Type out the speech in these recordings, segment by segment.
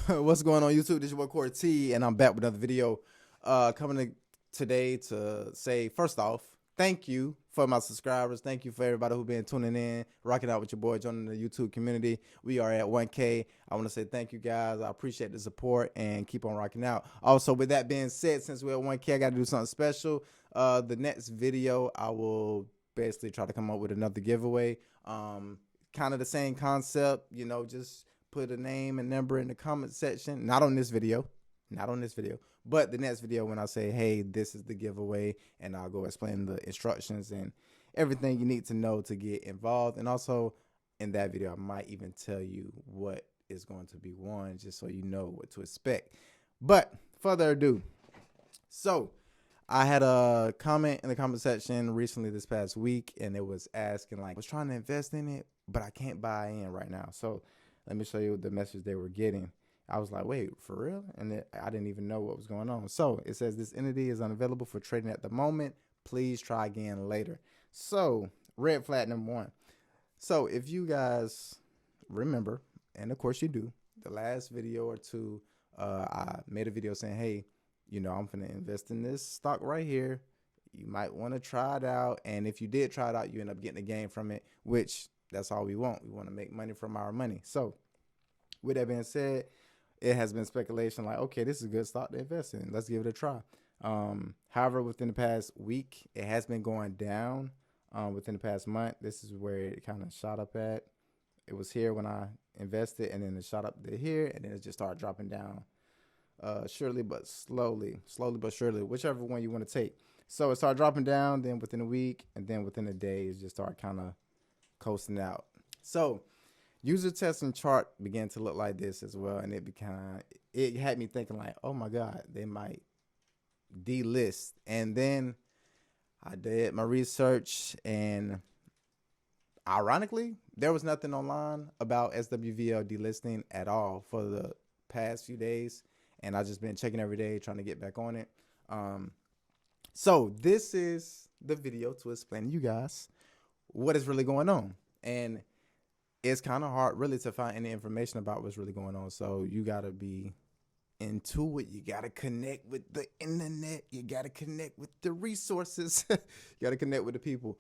What's going on YouTube? This is your boy Corey T, and I'm back with another video. Today to say, first off, thank you for my subscribers. Thank you for everybody who's been tuning in, rocking out with your boy, joining the YouTube community. We are at 1K. I want to say thank you guys. I appreciate the support and keep on rocking out. Also, with that being said, since we're at 1K, I got to do something special. The next video, I will basically try to come up with another giveaway. Kind of the same concept, you know, just put a name and number in the comment section. Not on this video, but the next video when I say, hey, this is the giveaway, and I'll go explain the instructions and everything you need to know to get involved. And also in that video, I might even tell you what is going to be won, just so you know what to expect. But further ado, so I had a comment in the comment section recently this past week, and it was asking, like, I was trying to invest in it, but I can't buy in right now. So let me show you the message they were getting. I was like, wait, for real? And I didn't even know what was going on. So it says this entity is unavailable for trading at the moment. Please try again later. So red flag number one. So if you guys remember, and of course you do, the last video or two, I made a video saying, hey, you know, I'm going to invest in this stock right here. You might want to try it out. And if you did try it out, you end up getting a gain from it, which that's all we want. We want to make money from our money. So with that being said, it has been speculation like, okay, this is a good stock to invest in. Let's give it a try. However, within the past week, it has been going down. Within the past month, this is where it kind of shot up at. It was here when I invested, and then it shot up to here, and then it just started dropping down. Surely but slowly but surely, whichever one you want to take. So it started dropping down, then within a week, and then within a day, it just started kind of coasting out. So user testing chart began to look like this as well, and it had me thinking like, oh my God, they might delist. And then I did my research, and ironically, there was nothing online about SWVL delisting at all for the past few days, and I've just been checking every day, trying to get back on it. So this is the video to explain to you guys what is really going on. And it's kind of hard really to find any information about what's really going on. So you got to be into it. You got to connect with the internet. You got to connect with the resources. You got to connect with the people.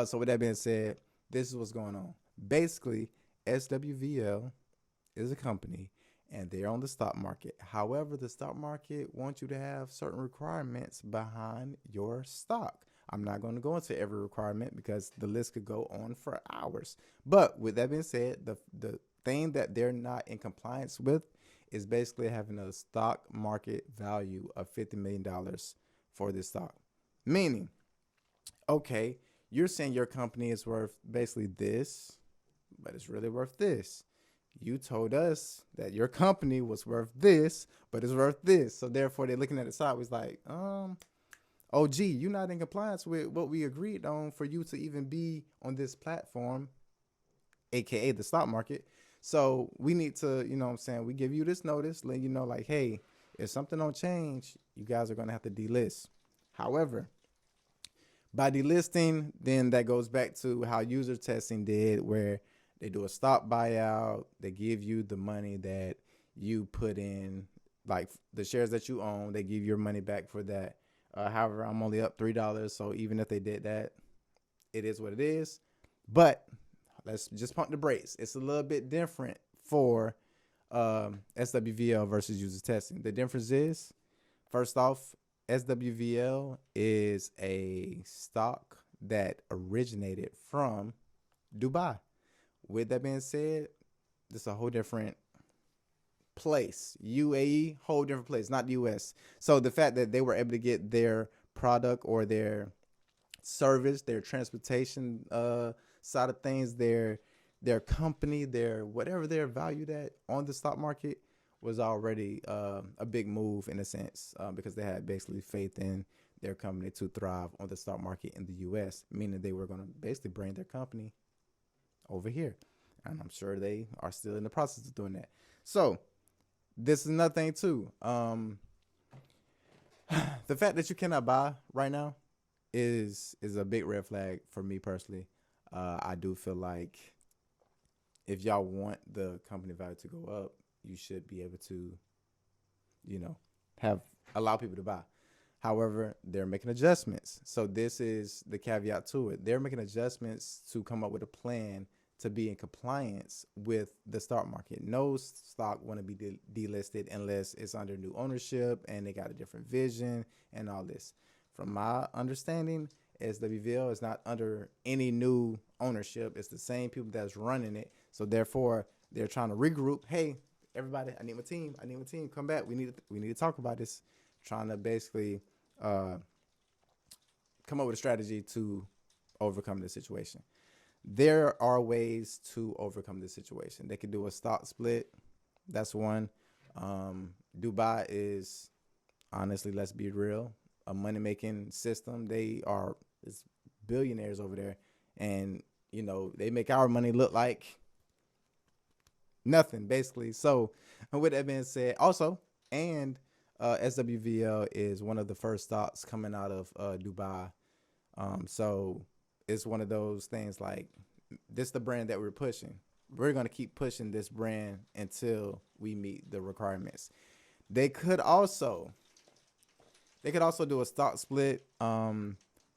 So with that being said, this is what's going on. Basically, SWVL is a company, and they're on the stock market. However, the stock market wants you to have certain requirements behind your stock. I'm not going to go into every requirement because the list could go on for hours. But with that being said, the thing that they're not in compliance with is basically having a stock market value of $50 million for this stock. Meaning, okay, you're saying your company is worth basically this, but it's really worth this. You told us that your company was worth this, but it's worth this. So therefore, they're looking at it sideways like, oh, gee, you're not in compliance with what we agreed on for you to even be on this platform, aka the stock market. So we need to, you know what I'm saying, we give you this notice, letting you know like, hey, if something don't change, you guys are going to have to delist. However, by delisting, then that goes back to how user testing did, where they do a stock buyout. They give you the money that you put in, like the shares that you own. They give your money back for that. However, I'm only up $3. So even if they did that, it is what it is. But let's just pump the brakes. It's a little bit different for SWVL versus user testing. The difference is, first off, SWVL is a stock that originated from Dubai. With that being said, this is a whole different place. UAE, whole different place, not the US. So the fact that they were able to get their product or their service, their transportation side of things, their company, their whatever they're valued at on the stock market was already a big move in a sense, because they had basically faith in their company to thrive on the stock market in the US, meaning they were going to basically bring their company over here. And I'm sure they are still in the process of doing that. So this is another thing too. The fact that you cannot buy right now is a big red flag for me personally. I do feel like if y'all want the company value to go up, you should be able to, you know, allow people to buy. However, they're making adjustments. So this is the caveat to it. They're making adjustments to come up with a plan to be in compliance with the stock market. No stock want to be delisted unless it's under new ownership and they got a different vision and all this. From my understanding, SWVL is not under any new ownership. It's the same people that's running it. So therefore, they're trying to regroup. Hey, everybody, I need my team. Come back. We need to talk about this. Trying to basically come up with a strategy to overcome the situation. There are ways to overcome this situation. They could do a stock split. That's one. Dubai is, honestly, let's be real, a money-making system. It's billionaires over there. And, you know, they make our money look like nothing, basically. So with that being said, also, and SWVL is one of the first stocks coming out of Dubai. So it's one of those things like, this is the brand that we're pushing. We're going to keep pushing this brand until we meet the requirements. They could also do a stock split,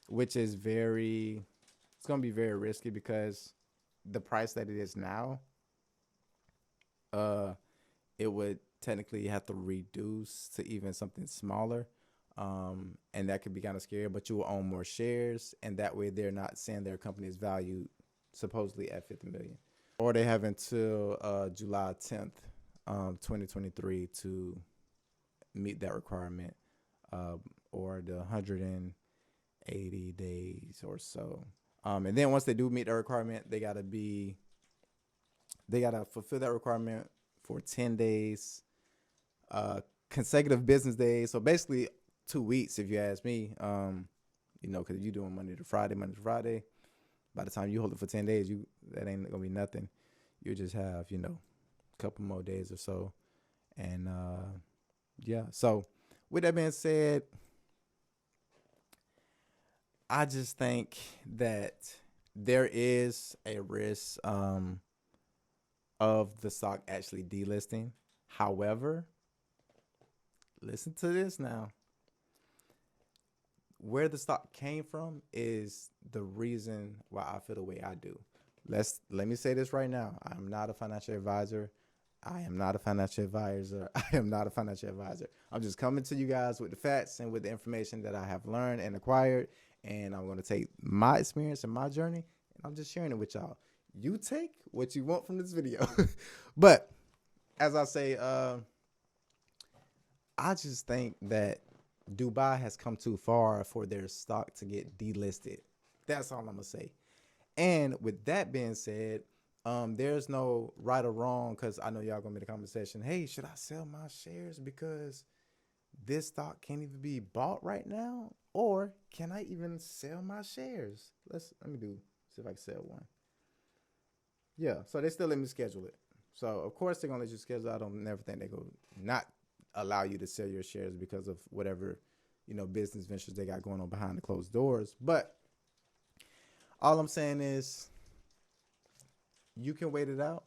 which is it's going to be very risky because the price that it is now, it would technically have to reduce to even something smaller. And that could be kind of scary, but you will own more shares. And that way they're not saying their company is valued supposedly at 50 million. Or they have until July 10th, 2023 to meet that requirement, or the 180 days or so. And then once they do meet the requirement, they gotta fulfill that requirement for 10 days, consecutive business days. So basically 2 weeks, if you ask me. You know, because if you're doing Monday to Friday, by the time you hold it for 10 days, that ain't gonna be nothing. You just have, you know, a couple more days or so. And yeah. So with that being said, I just think that there is a risk of the stock actually delisting. However, listen to this now. Where the stock came from is the reason why I feel the way I do. Let me say this right now. I'm not a financial advisor. I am not a financial advisor. I'm just coming to you guys with the facts and with the information that I have learned and acquired. And I'm going to take my experience and my journey, and I'm just sharing it with y'all. You take what you want from this video. But as I say, I just think that Dubai has come too far for their stock to get delisted. That's all I'm gonna say. And with that being said, there's no right or wrong, because I know y'all gonna be in the conversation. Hey, should I sell my shares because this stock can't even be bought right now, or can I even sell my shares? Let me see if I can sell one. Yeah, so they still let me schedule it. So of course they're gonna let you schedule. I don't never think they go not allow you to sell your shares because of whatever, you know, business ventures they got going on behind the closed doors. But all I'm saying is you can wait it out,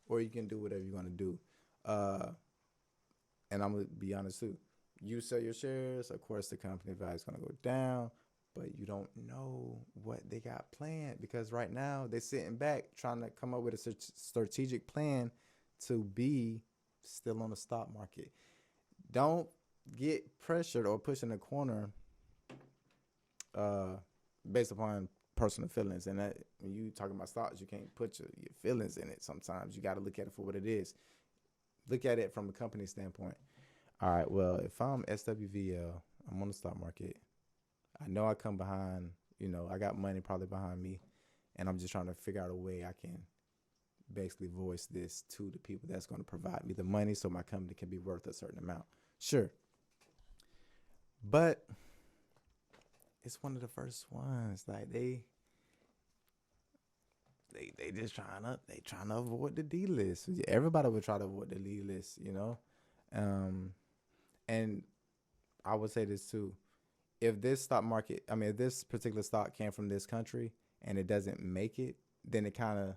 or you can do whatever you're going to do. And I'm going to be honest too. You sell your shares, of course the company value is going to go down, but you don't know what they got planned, because right now they're sitting back trying to come up with a strategic plan to be still on the stock market. Don't get pressured or pushed in the corner based upon personal feelings. And that, when you talking about stocks, you can't put your feelings in it. Sometimes you got to look at it for what it is. Look at it from a company standpoint. All right, well, if I'm SWVL, I'm on the stock market. I know I come behind, you know, I got money probably behind me, and I'm just trying to figure out a way I can basically voice this to the people that's going to provide me the money so my company can be worth a certain amount. Sure. But it's one of the first ones. Like they just trying to avoid the D list. Everybody would try to avoid the D list, you know. And I would say this too. If this particular stock came from this country and it doesn't make it, then it kind of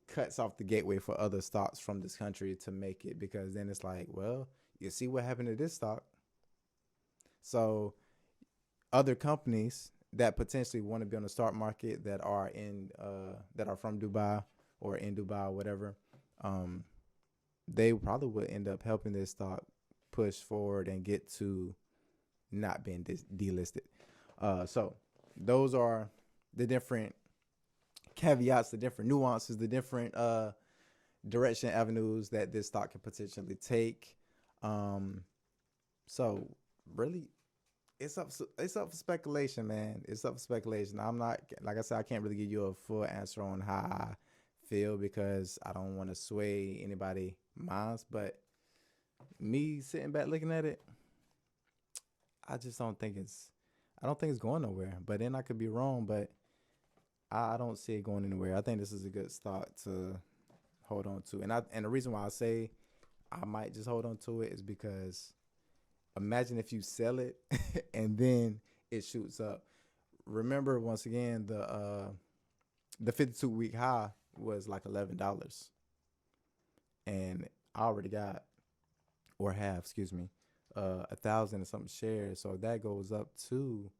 cuts off the gateway for other stocks from this country to make it, because then it's like, well, you see what happened to this stock. So other companies that potentially want to be on the stock market that are from Dubai or in Dubai or whatever, they probably would end up helping this stock push forward and get to not being delisted. So those are the different caveats, the different nuances, the different direction avenues that this stock can potentially take. So really, it's up for speculation, man. It's up for speculation. I'm not, like I said, I can't really give you a full answer on how I feel because I don't want to sway anybody's minds. But me sitting back looking at it, I don't think it's going nowhere. But then I could be wrong, but I don't see it going anywhere. I think this is a good stock to hold on to. And the reason why I say I might just hold on to it is because imagine if you sell it and then it shoots up. Remember, once again, the 52-week high was like $11. And I already got, or have, 1,000 and something shares. So if that goes up to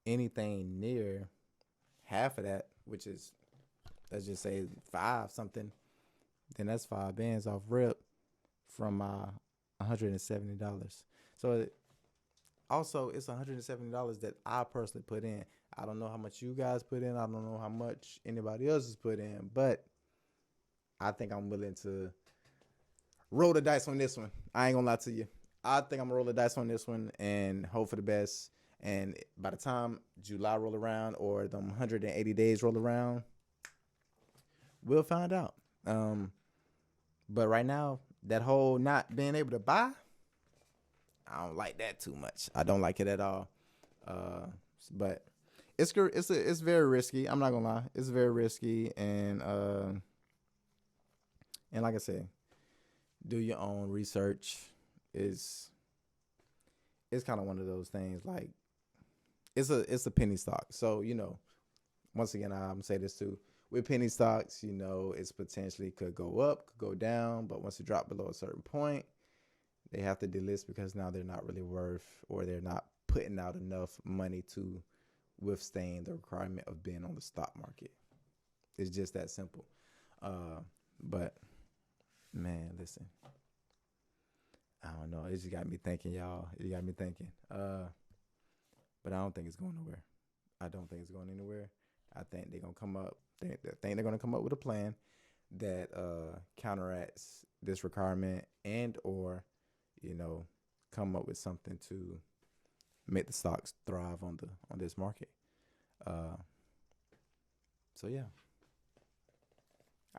anything near half of that, which is, let's just say 5 something, then that's 5 bands off rip from my $170. So also it's $170 that I personally put in. I don't know how much you guys put in. I don't know how much anybody else has put in, but I think I'm willing to roll the dice on this one. I ain't gonna lie to you. I think I'm gonna roll the dice on this one and hope for the best. And by the time July roll around or the 180 days roll around, we'll find out. But right now, that whole not being able to buy, I don't like that too much. I don't like it at all. But it's very risky. I'm not gonna lie, it's very risky. And like I said, do your own research. It's kind of one of those things. Like it's a penny stock. So once again, I'm gonna say this too. With penny stocks, it's potentially could go up, could go down, but once it drops below a certain point, they have to delist because now they're not really worth, or they're not putting out enough money to withstand the requirement of being on the stock market. It's just that simple. But man, listen, I don't know. It just got me thinking, y'all. It got me thinking. But I don't think it's going nowhere. I don't think it's going anywhere. I think they're gonna come up. They think they're gonna come up with a plan that counteracts this requirement, and or come up with something to make the stocks thrive on this market. So yeah,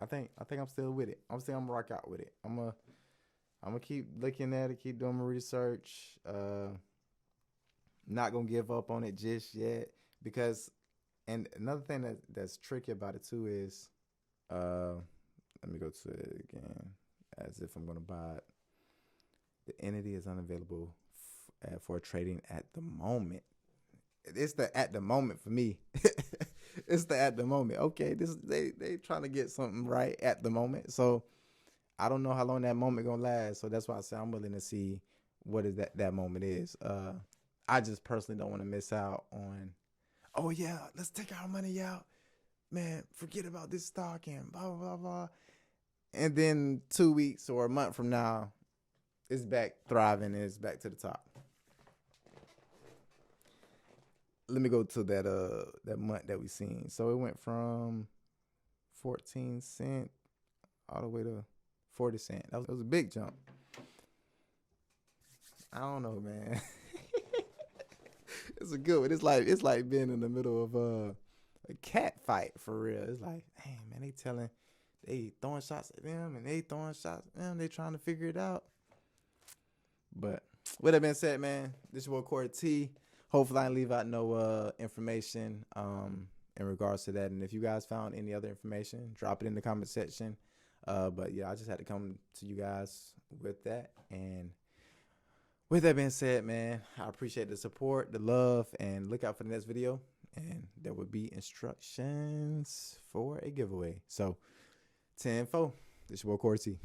I think I'm still with it. I'm gonna rock out with it. I'm gonna keep looking at it, keep doing my research. Not gonna give up on it just yet, because, and another thing that's tricky about it too is, let me go to it again, as if I'm gonna buy it. The entity is unavailable for trading at the moment. It's the at the moment for me. It's the at the moment. Okay, they trying to get something right at the moment. So I don't know how long that moment gonna last. So that's why I say I'm willing to see what is that moment is. I just personally don't want to miss out on, oh yeah, let's take our money out, man, forget about this stock and blah blah blah, and then 2 weeks or a month from now, it's back thriving and it's back to the top. Let me go to that month that we seen. So it went from 14 cent all the way to 40 cent. That was a big jump. I don't know, man. It's a good one. It's like being in the middle of a cat fight for real. It's like, hey man, they throwing shots at them and they throwing shots at them. They trying to figure it out. But with that being said, man, this is your boy Corey T. Hopefully I didn't leave out no information in regards to that. And if you guys found any other information, drop it in the comment section. But yeah, I just had to come to you guys with that. And with that being said, man, I appreciate the support, the love, and look out for the next video. And there will be instructions for a giveaway. So 10-4. This your boy Corey T.